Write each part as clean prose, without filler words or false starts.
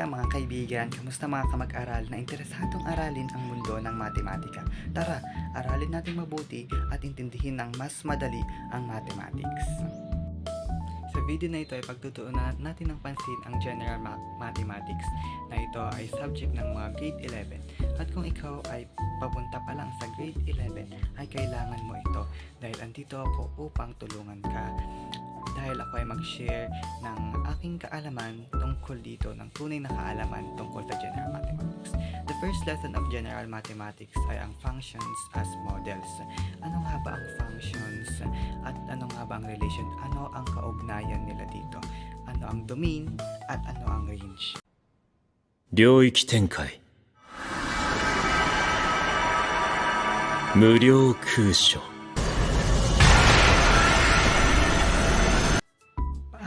Kamusta mga kaibigan? Kamusta mga kamag-aral na interesadong aralin ang mundo ng matematika? Tara, aralin natin mabuti at intindihin ng mas madali ang mathematics. Sa video na ito ay pagtutuunan natin ng pansin ang General Mathematics na ito ay subject ng mga grade 11. At kung ikaw ay papunta pa lang sa grade 11 ay kailangan mo ito dahil andito ako upang tulungan ka. Dahil ako ay mag-share ng aking kaalaman tungkol dito, ng tunay na kaalaman tungkol sa General Mathematics. The first lesson of General Mathematics ay ang functions as models. Ano nga ba ang functions at ano nga ba ang relation? Ano ang kaugnayan nila dito? Ano ang domain at ano ang range? 領域展開無料空所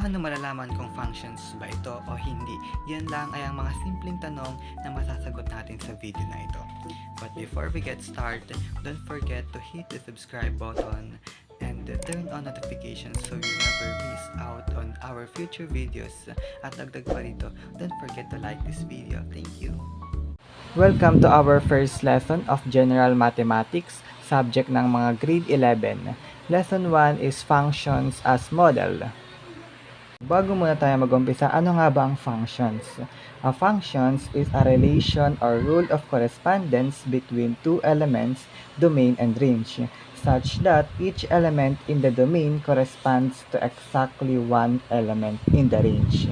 Paano malalaman kung functions ba ito o hindi? Yan lang ay ang mga simpleng tanong na masasagot natin sa video na ito. But before we get started, don't forget to hit the subscribe button and turn on notifications so you never miss out on our future videos. At dagdag pa rito, don't forget to like this video. Thank you! Welcome to our first lesson of General Mathematics, subject ng mga grade 11. Lesson 1 is functions as model. Bago muna tayo mag-umpisa, ano nga ba ang functions? A functions is a relation or rule of correspondence between two elements, domain and range, such that each element in the domain corresponds to exactly one element in the range.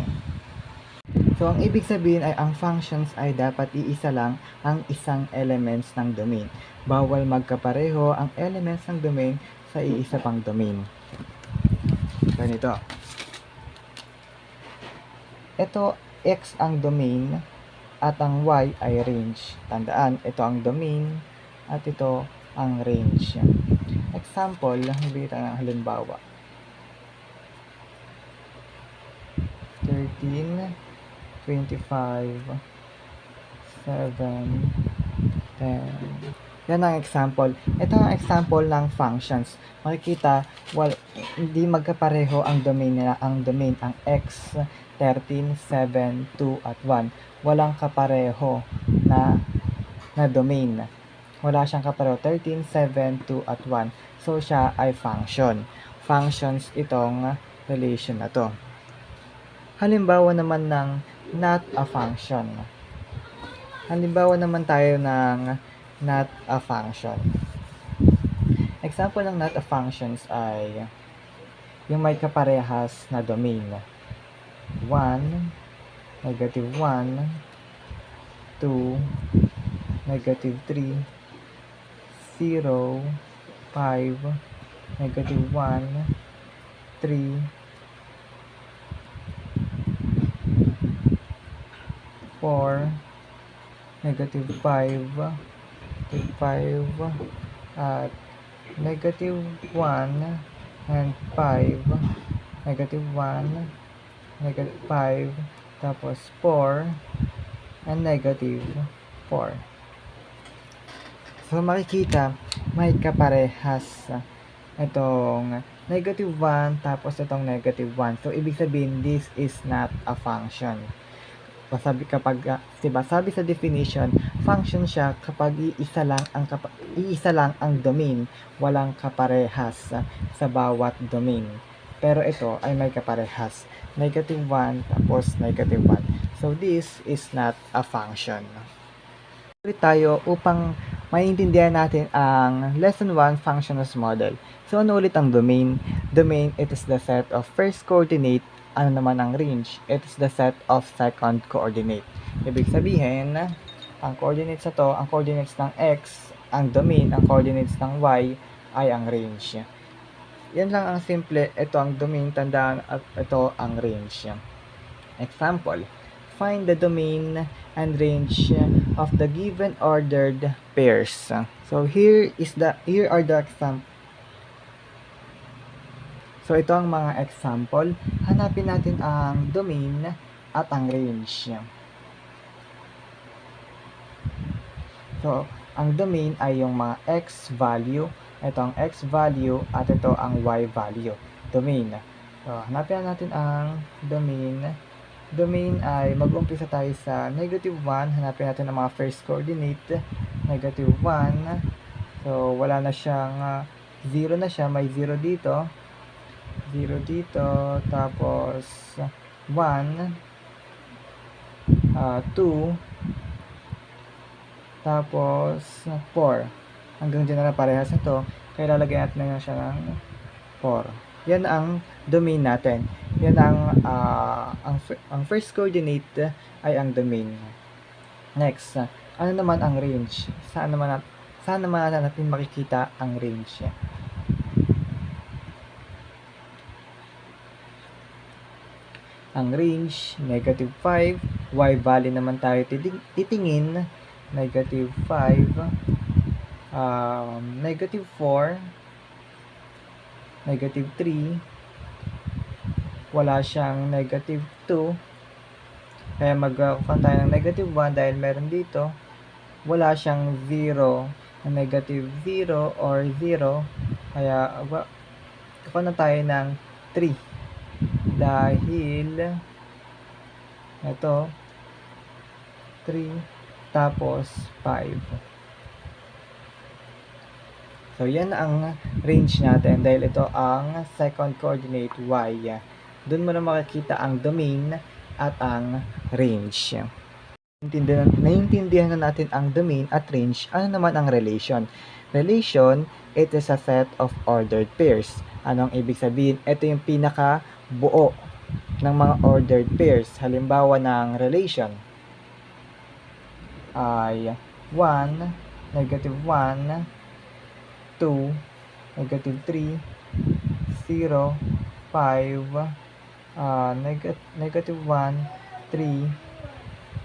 So, ang ibig sabihin ay ang functions ay dapat iisa lang ang isang elements ng domain. Bawal magkapareho ang elements ng domain sa iisa pang domain. Ganito. Ito, X ang domain at ang Y ay range. Tandaan, ito ang domain at ito ang range. Example, bigyan tayo ng halimbawa. 13, 25, 7, 10. Yan ang example. Ito ang example ng functions. Makikita, hindi magkapareho ang domain nila. Ang domain, ang X, 13, 7, 2, at 1. Walang kapareho na domain. Wala siyang kapareho. 13, 7, 2, at 1. So, siya ay function. Functions itong relation na to. Halimbawa naman ng not a function. Halimbawa naman tayo ng not a function. Example ng not a functions ay yung may kaparehas na domain. 1, negative 1, 2, negative 3, 0, 5, negative 1, 3, 4, negative 5, at negative 1, and 5, negative 1, negative 5, tapos 4, and negative 4. So, makikita, may kaparehas itong negative 1, tapos itong negative 1. So, ibig sabihin, this is not a function. Sabi sa definition, function siya kapag iisa lang ang domain, walang kaparehas sa bawat domain. Pero ito ay may kaparehas. Negative 1 tapos negative 1. So, this is not a function. Ulit tayo upang maintindihan natin ang lesson 1, function as model. So, ano ulit ang domain? Domain, it is the set of first coordinate. Ano naman ang range? It is the set of second coordinate. Ibig sabihin, ang coordinates na to, ang coordinates ng X, ang domain, ang coordinates ng Y, ay ang range. Yan lang ang simple. Ito ang domain, tandaan, at ito ang range. Example, find the domain and range of the given ordered pairs. So, here are the examples. So, ito ang mga example. Hanapin natin ang domain at ang range. So, ang domain ay yung mga x value. Ito ang x value at ito ang y value. Domain. So, hanapin natin ang domain domain ay mag-umpisa tayo sa negative 1. Hanapin natin ang mga first coordinate. Negative 1. So, wala na siyang 0 na siya. May 0 dito. 0 dito. Tapos, 1. 2. Tapos, 4. Hanggang dyan na lang parehas na to. Kaya lalagyan natin na siya ng 4. Yan ang domain natin. Yan ang first coordinate ay ang domain. Next, ano naman ang range? Saan naman natin makikita ang range? Ang range, negative 5. Y value naman tayo titingin. Negative 5. Negative 4. Negative 3. Wala siyang negative 2. Kaya mag-count tayo ng negative 1 dahil meron dito. Wala siyang 0. Negative 0 or 0. Kaya count na tayo ng 3. Dahil ito 3 tapos 5. So, yan ang range natin dahil ito ang second coordinate y. Doon mo na makikita ang domain at ang range. Naiintindihan na natin ang domain at range. Ano naman ang relation? Relation, it is a set of ordered pairs. Anong ibig sabihin? Ito yung pinaka-buo ng mga ordered pairs. Halimbawa ng relation ay 1, negative 1, 2, negative 3, 0, 5, negative 1, 3,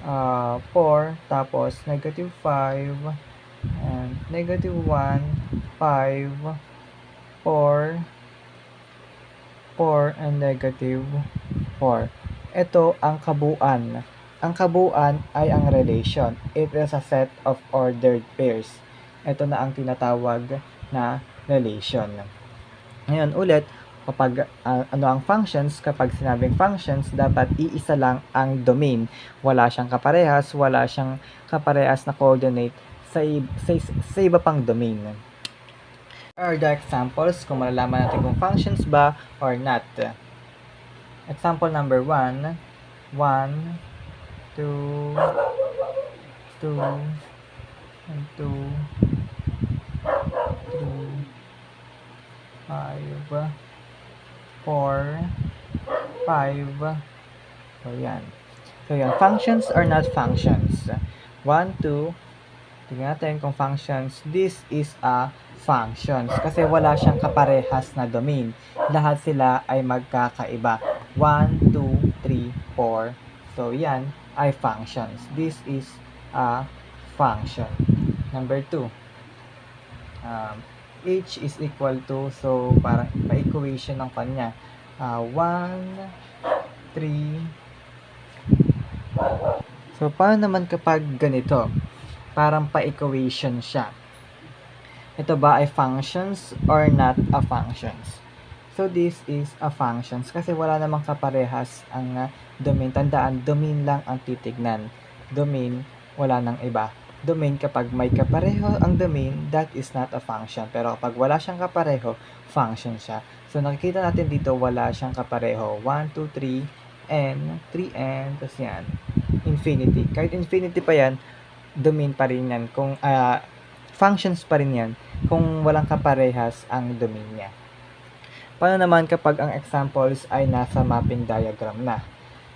4, tapos negative 5, and negative 1, 5, 4, 4, and negative 4. Ito ang kabuuan. Ang kabuuan ay ang relation. It is a set of ordered pairs. Ito na ang tinatawag na relation. Ngayon ulit, kapag ano ang functions, kapag sinabing functions, dapat iisa lang ang domain. Wala siyang kaparehas, wala siyang kaparehas na coordinate sa iba pang domain. Are the examples kung malalaman natin kung functions ba or not. Example number 1, 1, 2, 2, and 2, 3, 5, 4, 5. So, yan. So, yan. Functions or not functions? 1, 2. Tingnan natin kung functions. This is a functions. Kasi wala siyang kaparehas na domain. Lahat sila ay magkakaiba. 1, 2, 3, 4. So, yan ay functions. This is a function. Number 2. H is equal to, so parang pa-equation ng kanya. 1, 3. So, paano naman kapag ganito? Parang pa-equation siya. Ito ba ay functions or not a functions? So, this is a functions kasi wala namang kaparehas ang domain. Tandaan, domain lang ang titignan. Domain, wala nang iba. Domain, kapag may kapareho ang domain, that is not a function. Pero kapag wala siyang kapareho, function siya. So, nakikita natin dito, wala siyang kapareho. 1, 2, 3, n, 3n, tapos yan, infinity. Kahit infinity pa yan, domain pa rin yan. Kung, functions pa rin yan kung walang kaparehas ang domain niya. Paano naman kapag ang examples ay nasa mapping diagram na?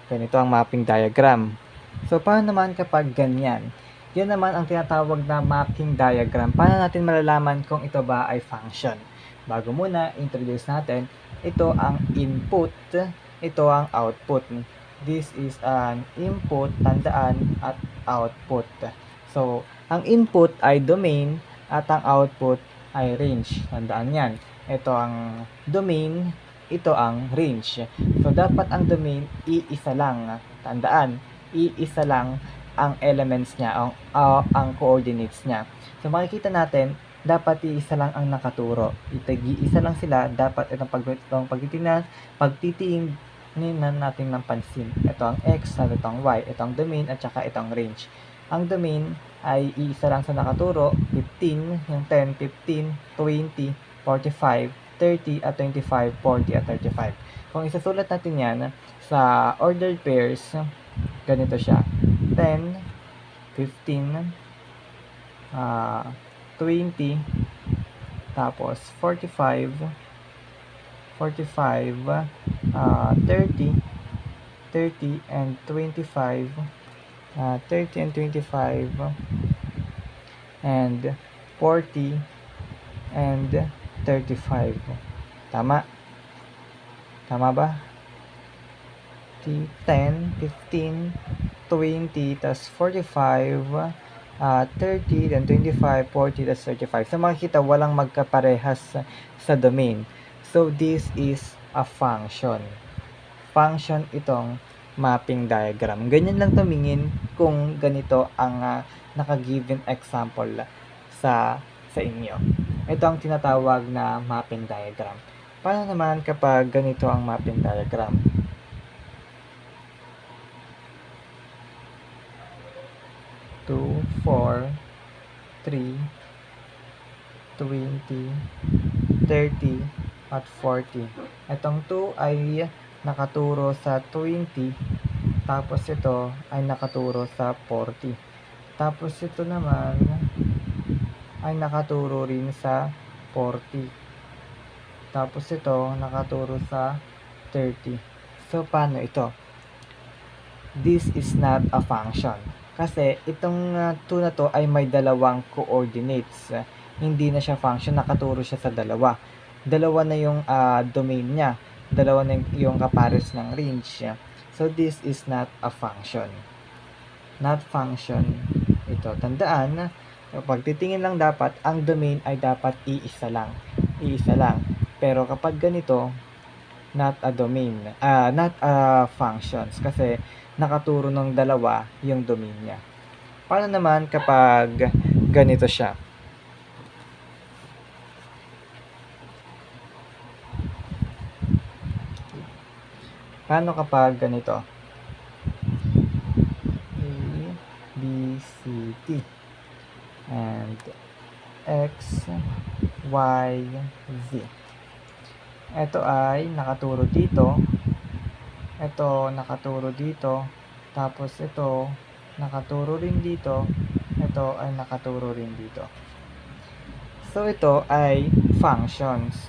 Ganito ang mapping diagram. So, paano naman kapag ganyan? Yan naman ang tinatawag na mapping diagram. Paano natin malalaman kung ito ba ay function? Bago muna, introduce natin, ito ang input, ito ang output. This is an input, tandaan, at output. So, ang input ay domain at ang output ay range. Tandaan yan. Ito ang domain, ito ang range. So, dapat ang domain, iisa lang. Tandaan, iisa lang ang elements niya, ang coordinates niya. So, makikita natin, dapat iisa lang ang nakaturo. Iisa lang sila, dapat itong pagtitingin na natin ng pansin. Ito ang x, at ito ang y, ito ang domain, at saka ito ang range. Ang domain ay iisa lang sa nakaturo, 15, yung 10, 15, 20, 45, 30, at 25, 40, at 35. Kung isasulat natin yan sa ordered pairs, ganito siya. 10, 15, 20, tapos 45, 45, 30, 30, and 25, 30 and 25, and 40, and 35. Tama? Tama ba? 10, 15, 20, tas 45, 30, then 25, 40, tas 35. So, makikita walang magkaparehas sa domain. So, this is a function. Function itong mapping diagram. Ganyan lang tumingin kung ganito ang naka-given example sa inyo. Ito ang tinatawag na mapping diagram. Paano naman kapag ganito ang mapping diagram? Two, 4, 3, 20, 30, at 40. Itong 2 ay nakaturo sa 20, tapos ito ay nakaturo sa 40. Tapos ito naman ay nakaturo rin sa 40. Tapos ito nakaturo sa 30. So, paano ito? This is not a function. Kasi itong 2 na to ay may dalawang coordinates. Hindi na siya function, nakaturo siya sa dalawa. Dalawa na yung domain niya. Dalawa na yung kapares ng range. So, this is not a function. Not function. Ito, tandaan, pag titingin lang dapat, ang domain ay dapat iisa lang. Iisa lang. Pero kapag ganito, not a domain. Not a functions. Kasi nakaturo ng dalawa yung domain niya. Paano naman kapag ganito siya? Paano kapag ganito? A, B, C, T. And X, Y, Z. Ito ay nakaturo dito. Ito nakaturo dito. Tapos ito nakaturo rin dito. Ito ay nakaturo rin dito. So, ito ay functions.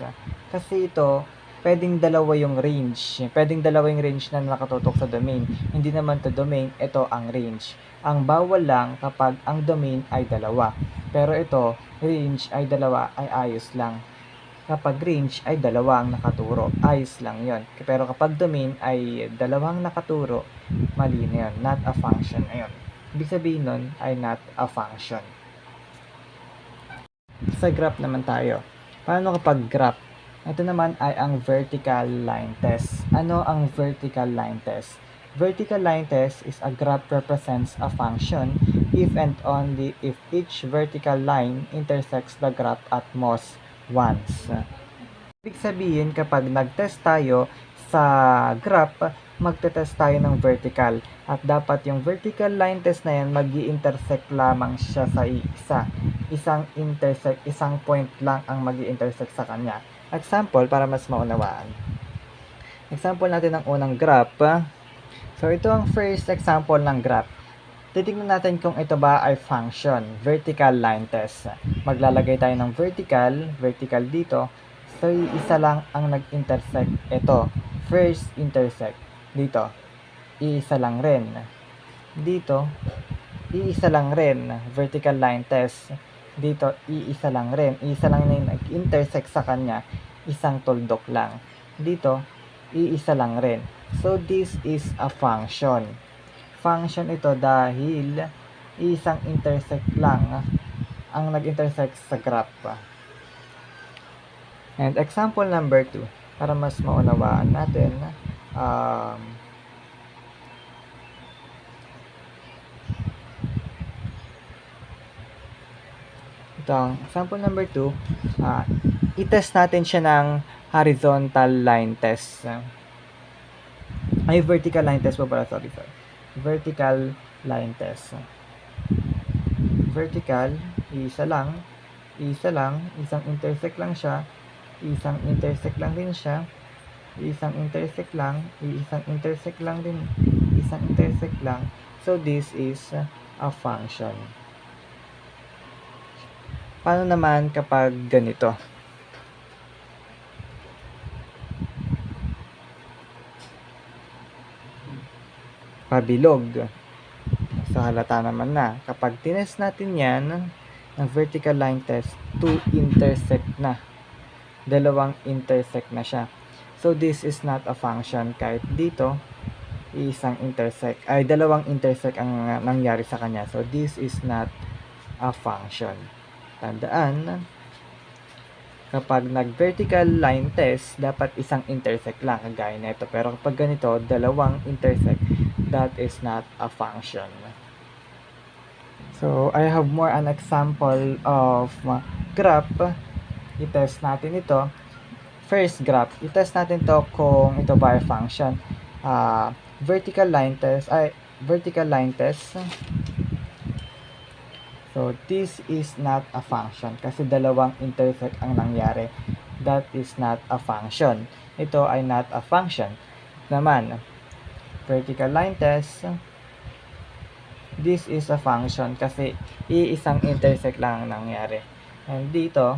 Kasi ito, pwedeng dalawa yung range. Pwedeng dalawa yung range na nakatutok sa domain. Hindi naman to domain, ito ang range. Ang bawal lang kapag ang domain ay dalawa. Pero ito, range ay dalawa, ay ayos lang. Kapag range ay dalawa ang nakaturo, ayos lang yon. Pero kapag domain ay dalawang nakaturo, mali na yun. Not a function. Ayun. Ibig sabihin nun ay not a function. Sa graph naman tayo. Paano kapag graph? Ito naman ay ang vertical line test. Ano ang vertical line test? Vertical line test is a graph represents a function if and only if each vertical line intersects the graph at most once. Ibig sabihin, kapag nag-test tayo sa graph, magte-test tayo ng vertical. At dapat yung vertical line test na yan, mag-i-intersect lamang siya sa isa. Isang point lang ang mag-i-intersect sa kanya. Example, para mas maunawaan. Example natin ng unang graph. So, ito ang first example ng graph. Titingnan natin kung ito ba ay function, vertical line test. Maglalagay tayo ng vertical dito. So, isa lang ang nag-intersect. Ito, first intersect. Dito, iisa lang rin. Dito, iisa lang rin. Vertical line test. Dito, iisa lang rin. Iisa lang na yung nag-intersect sa kanya. Isang tuldok lang. Dito, iisa lang rin. So, this is a function. Function ito dahil isang intersect lang ang nag-intersect sa graph. And example number 2, para mas maunawaan natin, itong example number 2, i-test natin siya ng horizontal line test. Ay, vertical line test po pala. Sorry. Vertical line test. Vertical, isa lang, isang intersect lang siya, isang intersect lang din siya, isang intersect lang, isang intersect lang din, isang intersect lang. So, this is a function. Paano naman kapag ganito? Pabilog. So, halata naman na. Kapag tinest natin yan, ng vertical line test, 2 intersect na. Dalawang intersect na siya. So, this is not a function. Kahit dito, isang intersect, ay dalawang intersect ang nangyari sa kanya. So, this is not a function. Tandaan, kapag nag-vertical line test, dapat isang intersect lang, kagaya nito. Pero kapag ganito, dalawang intersect, that is not a function. So, I have more an example of graph. I-test natin ito. First graph, i-test natin to kung ito ba ay function. Vertical line test. So, this is not a function kasi dalawang intersect ang nangyari. That is not a function. Ito ay not a function. Naman, vertical line test, this is a function kasi iisang intersect lang ang nangyari. And dito,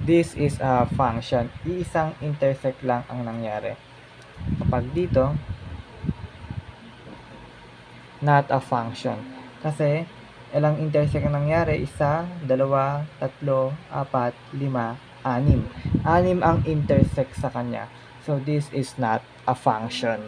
this is a function. Iisang intersect lang ang nangyari. Kapag dito, not a function. Kasi, ilang intersect ang nangyari? 1, 2, 3, 4, 5, 6. 6 ang intersect sa kanya. So, this is not a function.